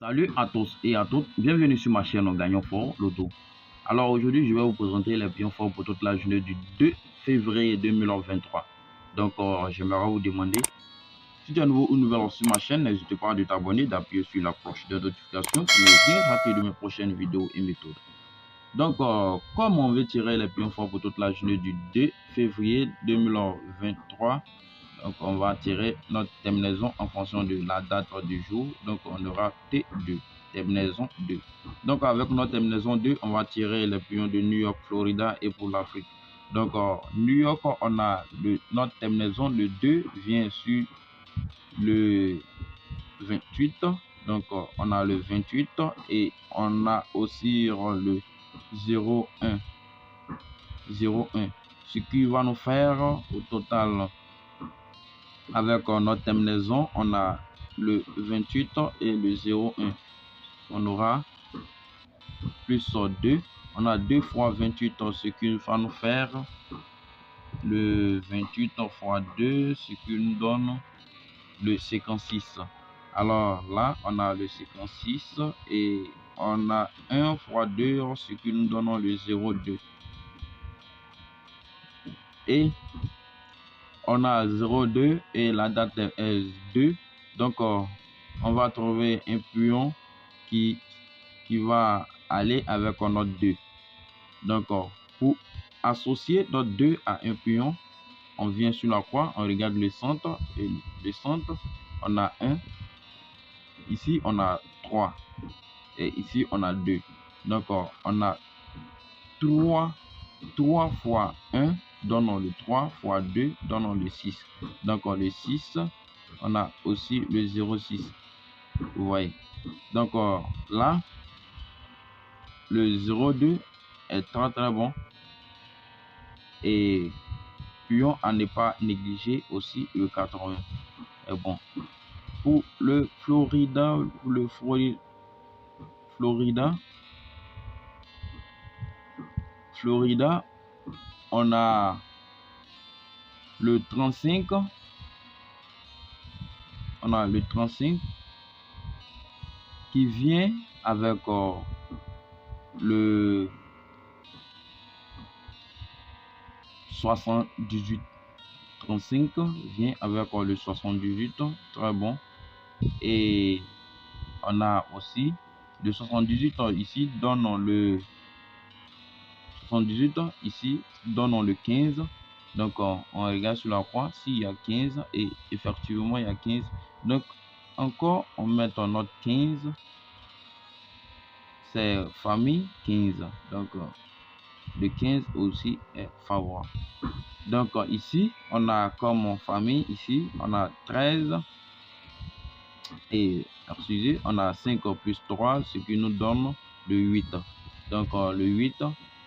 Salut à tous et à toutes, bienvenue sur ma chaîne Gagnons Fort Loto. Alors aujourd'hui, je vais vous présenter les pions forts pour toute la journée du 2 février 2023. Donc, j'aimerais vous demander, si tu es nouveau ou nouvelle sur ma chaîne, n'hésite pas à t'abonner, d'appuyer sur la cloche de notification pour ne rien rater de mes prochaines vidéos et méthodes. Donc, comme on veut tirer les pions forts pour toute la journée du 2 février 2023, donc on va tirer notre terminaison en fonction de la date du jour. Donc on aura T2, terminaison 2. Donc avec notre terminaison 2, on va tirer les pions de New York, Florida et pour l'Afrique. Donc New York, on a notre terminaison, le 2 vient sur le 28. Donc on a le 28 et on a aussi le 01. 01. Ce qui va nous faire au total avec notre terminaison, on a le 28 et le 01. On aura plus 2. On a 2 fois 28, ce qui va nous faire le 28 fois 2, ce qui nous donne le 56. Alors là, on a le 56 et on a 1 fois 2, ce qui nous donne le 02. Et on a 02 et la date est 2. Donc, on va trouver un pion qui va aller avec notre 2. Donc, pour associer notre 2 à un pion, on vient sur la croix, on regarde le centre. Et le centre, on a 1. Ici, on a 3. Et ici, on a 2. Donc, on a 3 fois 1 donnons le 3 fois 2 donnons le 6. Donc le 6, on a aussi le 06. Vous voyez. Donc là, le 02 est très bon. Et pion à ne pas négliger aussi le 80 est bon. Pour le Florida, Florida, on a le 35. On a le 35 qui vient avec le 78. 35 vient avec le 78, très bon. Et on a aussi le 78 ici, donnons le 78 ici, donnons le 15. Donc on regarde sur la croix s'il y a 15 et effectivement il y a 15. Donc encore on met notre 15. C'est famille 15. Donc le 15 aussi est favorable. Donc ici on a comme famille, ici on a 13 et excusez, on a 5 plus 3, ce qui nous donne le 8. Donc le 8,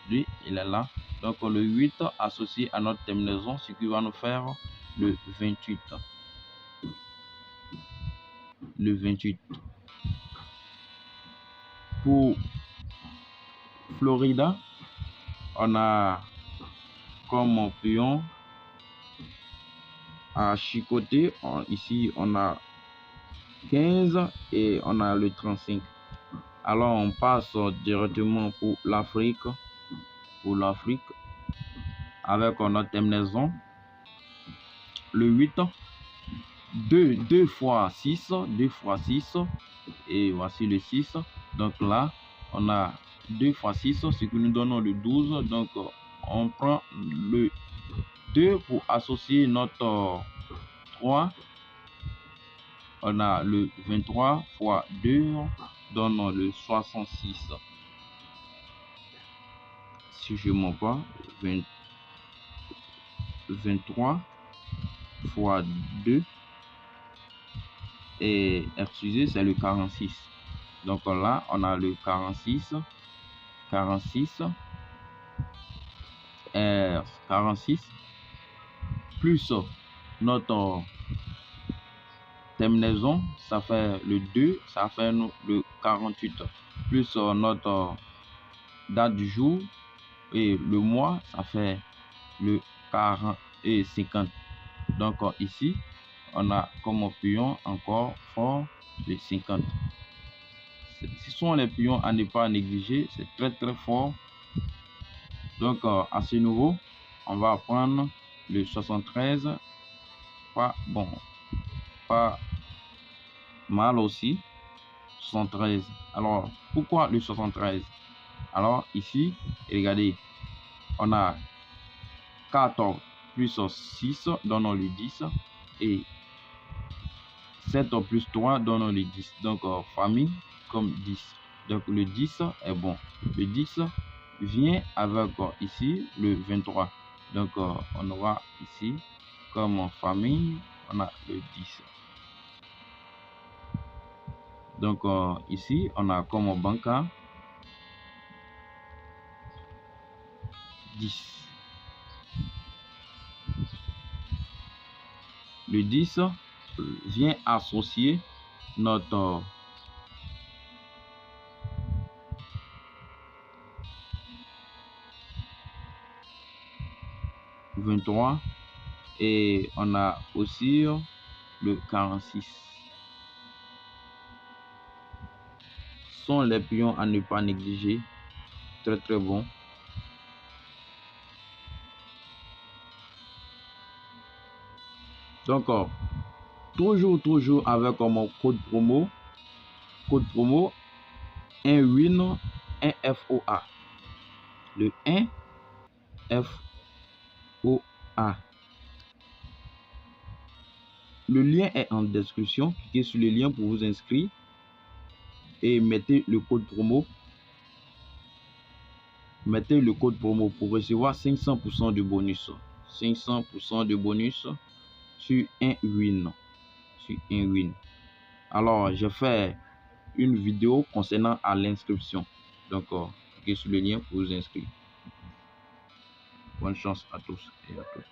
lui il est là. Donc le 8 associé à notre terminaison, ce qui va nous faire le 28. Le 28. Pour Florida, on a comme pion à chicoter. Ici on a 15 et on a le 35. Alors on passe directement pour l'Afrique. Pour l'Afrique, avec notre terminaison, le 8, 2 fois 6, 2 fois 6, et voici le 6. Donc là, on a 2 fois 6, ce qui nous donne le 12. Donc on prend le 2 pour associer notre 3. On a le 23 fois 2 donne le 66. Si je ne m'en pas, 23 fois 2 et excusez, c'est le 46. Donc là, on a le 46 plus notre terminaison, ça fait le 2, ça fait le 48 plus notre date du jour et le mois, ça fait le 40 et 50. Donc ici on a comme pion encore fort le 50. Ce sont les pions à ne pas négliger. C'est très très fort. Donc à ce niveau, on va prendre le 73. Pas bon, pas mal aussi. 73. Alors pourquoi le 73? Alors ici, regardez, on a 14 plus 6 donne le 10 et 7 plus 3 donne le 10. Donc famille comme 10. Donc le 10 est bon. Le 10 vient avec ici le 23. Donc on aura ici comme famille, on a le 10. Donc ici on a comme banca 10. Le 10 vient associer notre « 23 » et on a aussi le 46. Sont les pions à ne pas négliger. Très très bon. Donc toujours avec mon code promo 1 win 1 FOA. Le 1 FOA. Le lien est en description. Cliquez sur le lien pour vous inscrire et mettez le code promo. Mettez le code promo pour recevoir 500% de bonus. 500% de bonus sur un win. Sur un win. Alors, je fais une vidéo concernant à l'inscription. Donc, cliquez sur le lien pour vous inscrire. Bonne chance à tous et à toutes.